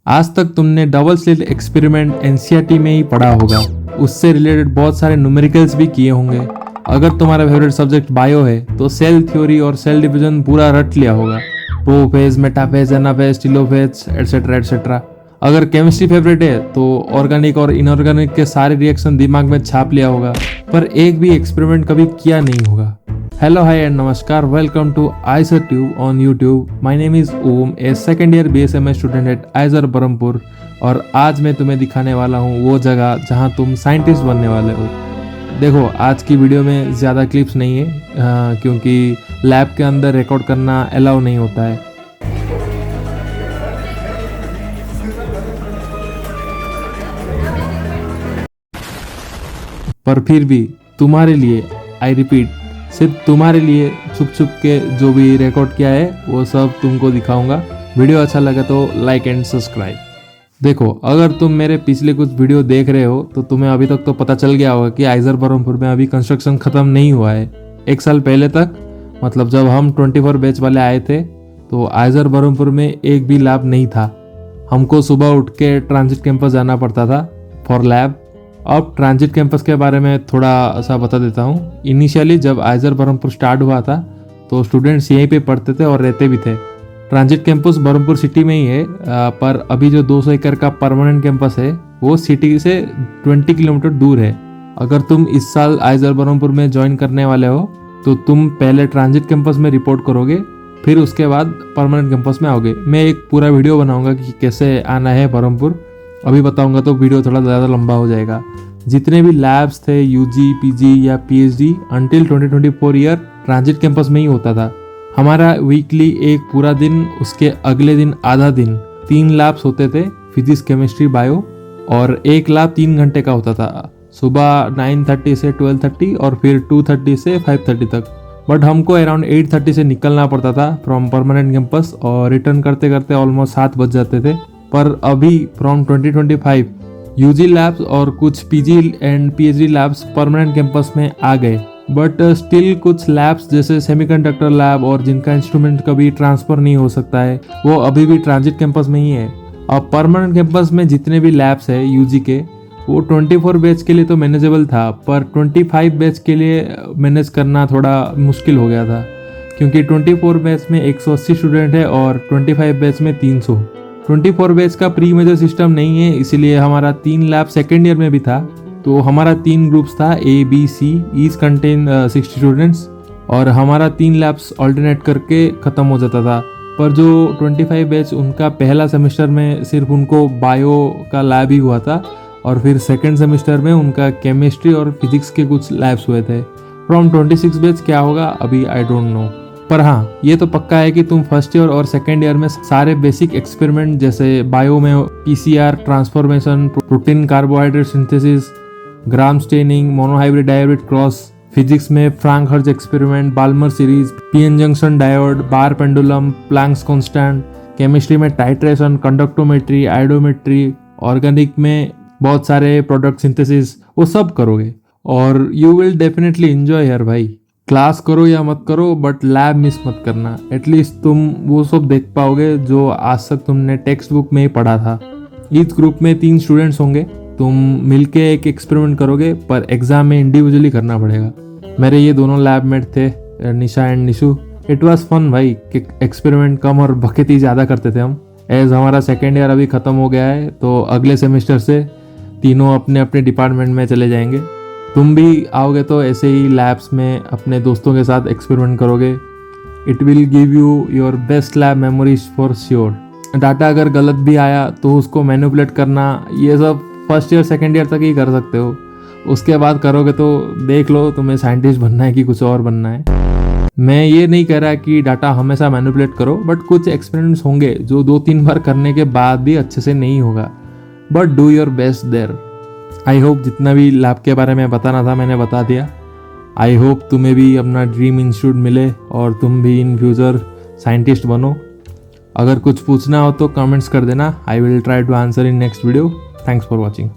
आज तक तुमने डबल स्लिट एक्सपेरिमेंट एनसीईआरटी में ही पढ़ा होगा, उससे रिलेटेड बहुत सारे न्यूमेरिकल्स भी किए होंगे। अगर तुम्हारा फेवरेट सब्जेक्ट बायो है तो सेल थ्योरी और सेल डिवीजन पूरा रट लिया होगा, prophase, metaphase, anaphase, telophase etcetera etcetera. अगर केमिस्ट्री फेवरेट है तो ऑर्गेनिक और इनऑर्गेनिक के सारे रिएक्शन दिमाग में छाप लिया होगा, पर एक भी एक्सपेरिमेंट कभी किया नहीं होगा। हेलो हाय एंड नमस्कार, welcome to IISER tube on YouTube. My name is Om, a second year BSMS student at IISER Berhampur, और आज मैं तुम्हें दिखाने वाला हूँ वो जगह जहाँ तुम साइंटिस्ट बनने वाले हो। देखो, आज की वीडियो में ज़्यादा क्लिप्स नहीं है क्योंकि लैब के अंदर रिकॉर्ड करना अलाउ नहीं होता है। पर फिर भी तुम्हारे लिए, आई रिपीट, सिर्फ तुम्हारे लिए छुप छुप के जो भी रिकॉर्ड किया है वो सब तुमको दिखाऊंगा। वीडियो अच्छा लगा तो लाइक एंड सब्सक्राइब। देखो, अगर तुम मेरे पिछले कुछ वीडियो देख रहे हो तो तुम्हें अभी तक तो पता चल गया होगा कि आइजर बरहमपुर में अभी कंस्ट्रक्शन खत्म नहीं हुआ है। एक साल पहले तक, मतलब जब हम 24 बैच वाले आए थे तो आइजर बरहमपुर में एक भी लैब नहीं था। हमको सुबह उठ के ट्रांजिट कैंपस जाना पड़ता था फॉर लैब। अब ट्रांजिट कैंपस के बारे में थोड़ा सा बता देता हूँ। इनिशियली जब आइजर बरहमपुर स्टार्ट हुआ था तो स्टूडेंट्स यहीं पे पढ़ते थे और रहते भी थे। ट्रांजिट कैंपस बरहमपुर सिटी में ही है, पर अभी जो 200 एकड़ का परमानेंट कैंपस है वो सिटी से 20 किलोमीटर दूर है। अगर तुम इस साल आइजर बरहमपुर में ज्वाइन करने वाले हो तो तुम पहले ट्रांजिट कैंपस में रिपोर्ट करोगे, फिर उसके बाद परमानेंट कैंपस में आओगे। मैं एक पूरा वीडियो बनाऊंगा कि कैसे आना है बरहमपुर, अभी बताऊंगा तो वीडियो थोड़ा ज़्यादा लंबा हो जाएगा। जितने भी लैब्स थे, यूजी, पीजी या PhD, until 2024 year transit campus में ही होता था। हमारा वीकली एक पूरा दिन, उसके अगले दिन आधा दिन 3 लैब्स होते थे, फिजिक्स, केमिस्ट्री, बायो, और एक लैब 3 घंटे का होता था, सुबह 9:30 से 12:30 और फिर 2:30 से 5:30 तक। बट हमको अराउंड 8:30 से निकलना पड़ता था फ्रॉम परमानेंट कैंपस, और रिटर्न करते करते ऑलमोस्ट 7 बज जाते थे। पर अभी फ्रॉम 2025 यूजी लैब्स और कुछ PG and PhD labs permanent campus में आ गए, बट स्टिल कुछ लैब्स जैसे सेमीकंडक्टर लैब और जिनका इंस्ट्रूमेंट कभी ट्रांसफर नहीं हो सकता है वो अभी भी ट्रांजिट कैंपस में ही है। अब परमानेंट कैंपस में जितने भी लैब्स है यूजी के, वो 24 बैच के लिए तो मैनेजेबल था, पर 25 बैच के लिए मैनेज करना थोड़ा मुश्किल हो गया था, क्योंकि 24 बैच में 180 स्टूडेंट है और 25 बैच में 300। 24 बैच का प्री मेजर सिस्टम नहीं है, इसीलिए हमारा 3 लैब सेकेंड ईयर में भी था। तो हमारा 3 ग्रुप्स था, A B C, each contain 60 students, और हमारा 3 लैब्स ऑल्टरनेट करके ख़त्म हो जाता था। पर जो 25 बैच, उनका पहला सेमेस्टर में सिर्फ उनको बायो का लैब ही हुआ था, और फिर सेकेंड सेमेस्टर में उनका केमिस्ट्री और फिजिक्स के कुछ लैब्स हुए थे। फ्रॉम 26 बैच क्या होगा अभी आई डोंट नो, पर हाँ ये तो पक्का है कि तुम फर्स्ट ईयर और सेकेंड ईयर में सारे बेसिक एक्सपेरिमेंट जैसे बायो में PCR, transformation, protein carbohydrate synthesis, gram staining, monohybrid dihybrid cross, physics में Franck Hertz experiment, Balmer series, PN junction diode, bar pendulum, Planck's constant, chemistry में titration, conductometry, iodometry, organic में बहुत सारे product synthesis, वो सब करोगे और यू विल डेफिनेटली एंजॉय यार भाई। क्लास करो या मत करो, बट लैब मिस मत करना। एटलीस्ट तुम वो सब देख पाओगे जो आज तक तुमने टेक्स्ट बुक में ही पढ़ा था। इस ग्रुप में 3 स्टूडेंट्स होंगे, तुम मिलके एक एक्सपेरिमेंट करोगे, पर एग्जाम में इंडिविजुअली करना पड़ेगा। मेरे ये दोनों लैबमेट थे, Nisha and Nishu. It was fun भाई, कि एक्सपेरिमेंट कम और बखती ज़्यादा करते थे हम। एज हमारा सेकेंड ईयर अभी ख़त्म हो गया है तो अगले सेमेस्टर से तीनों अपने अपने डिपार्टमेंट में चले जाएंगे। तुम भी आओगे तो ऐसे ही लैब्स में अपने दोस्तों के साथ एक्सपेरिमेंट करोगे। It will give you your best lab memories for sure. Data अगर गलत भी आया तो उसको मैनिपुलेट करना, ये सब फर्स्ट ईयर सेकेंड ईयर तक ही कर सकते हो। उसके बाद करोगे तो देख लो तुम्हें साइंटिस्ट बनना है कि कुछ और बनना है। मैं ये नहीं कह रहा कि डाटा हमेशा मैनिपुलेट करो, बट कुछ एक्सपेरिमेंट्स होंगे जो 2-3 बार करने के बाद भी अच्छे से नहीं होगा, but do your best there. I hope जितना भी लैब के बारे में बताना था मैंने बता दिया। आई होप तुम्हें भी अपना ड्रीम इंस्टीट्यूट मिले और तुम भी इन फ्यूचर साइंटिस्ट बनो। अगर कुछ पूछना हो तो कमेंट्स कर देना, I will try to answer in next video. Thanks for watching.